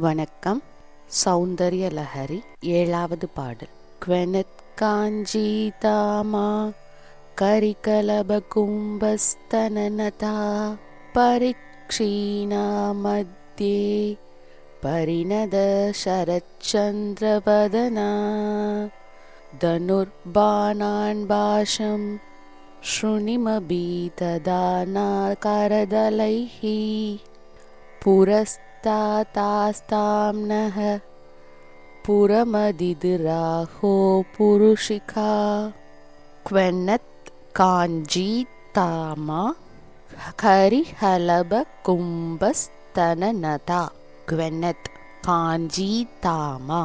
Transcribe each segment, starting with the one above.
வணக்கம். சௌந்தர்ய லஹரி 7வது பாடல். க்வெனத் காஞ்சீதாமா கரிகலப கும்பஸ்தனனதா பரிக்ஷீணா மத்யே பரிணத சரச்சந்திரவதனா தனுர்பாணான் பாஷம் ஸ்ருணிமபீததானா கரதலைஹி पुरस्तास्तां नः पुरमदिदराहो पुरुषिका क्वेनत् काञ्जीतामा करिहलबकुम्भस्तननता क्वेनत् काञ्जीतामा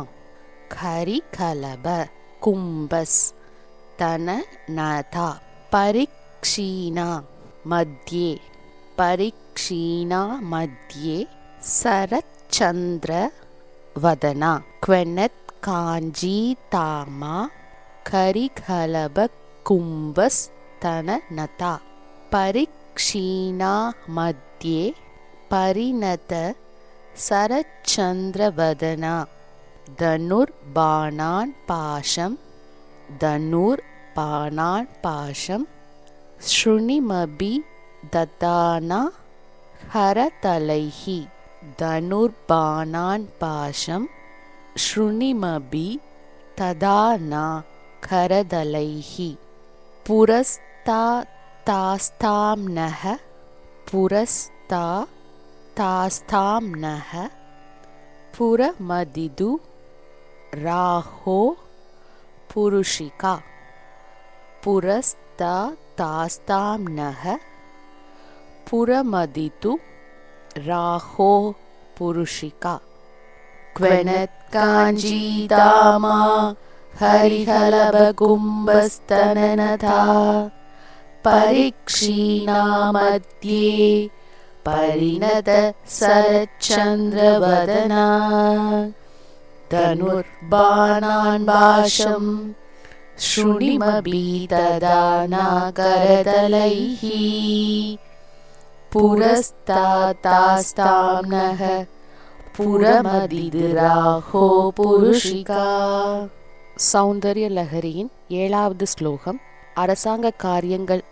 करिकलब कुम्भस् तननता परिक्षीणा मध्ये परिक्षीणा मध्ये सरच्चंद्र वदना क्वेनत् काञ्जीतामा करिघलब कुम्भस्तननता परिक्षीणा मध्ये परिणत सरच्चंद्र वदना धनुर्बाणान् पाशं श्रुणिमभि ददाना हरतलैहि धनुर्बाणान् पाशं श्रुणिमभि तदाना करदलैहि पुरस्तास्तां नः पुरमदिदु राहो पुरुषिका पुरस्तास्तां नः पुरमदितु राहो पुरुषिका क्वेनत् काञ्जीतामा हरिहलबकुम्भस्तननता परिक्षीणा मध्ये परिणत सरच्चन्द्रवदना धनुर्बाणान् पाशं श्रुणिमभीतदाना करदलैः पुरस्तास्तां नः पुरमदिदराहो पुरुषिका. சௌந்தர்ய லஹரியின் 7வது ஸ்லோகம். அரசாங்க காரியங்கள்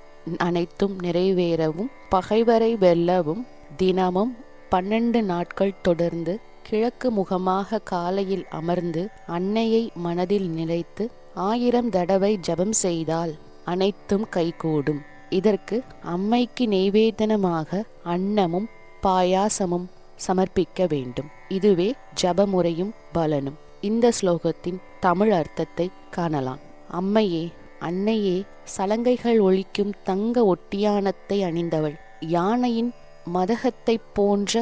அனைத்தும் நிறைவேறவும் பகைவரை வெல்லவும் தினமும் 12 நாட்கள் தொடர்ந்து கிழக்கு முகமாக காலையில் அமர்ந்து அன்னையை மனதில் நினைத்து 1000 தடவை ஜபம் செய்தால் அனைத்தும் கைகூடும். இதற்கு அம்மைக்கு நெய்வேதனமாக அன்னமும் பாயாசமும் சமர்ப்பிக்க வேண்டும். இதுவே ஜபமுறையும் பலனும். இந்த ஸ்லோகத்தின் தமிழ் அர்த்தத்தை காணலாம். அம்மையே, அன்னையே, சலங்கைகள் ஒலிக்கும் தங்க ஒட்டியானத்தை அணிந்தவள், யானையின் மதகத்தை போன்ற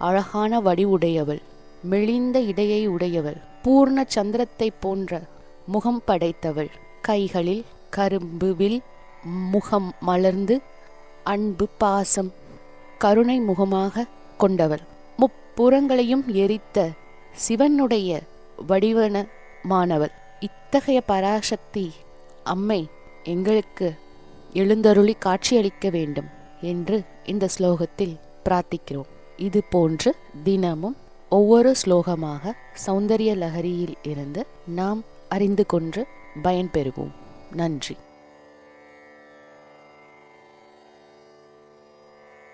அழகான வடிவுடையவள், மெலிந்த இடையை உடையவள், பூர்ண சந்திரத்தை போன்ற முகம் படைத்தவள், கைகளில் கரும்பு வில் முகம் மலர்ந்து அன்பு பாசம் கருணை முகமாக கொண்டவள், முப்புறங்களையும் எரித்த சிவனுடைய வடிவனமானவள். இத்தகைய பராசக்தி அம்மை எங்களுக்கு எழுந்தருளி காட்சியளிக்க வேண்டும் என்று இந்த ஸ்லோகத்தில் பிரார்த்திக்கிறோம். இது போன்று தினமும் ஒவ்வொரு ஸ்லோகமாக சௌந்தர்ய லஹரியில் இருந்து நாம் அறிந்து கொண்டு பயன்பெறுவோம். நன்றி.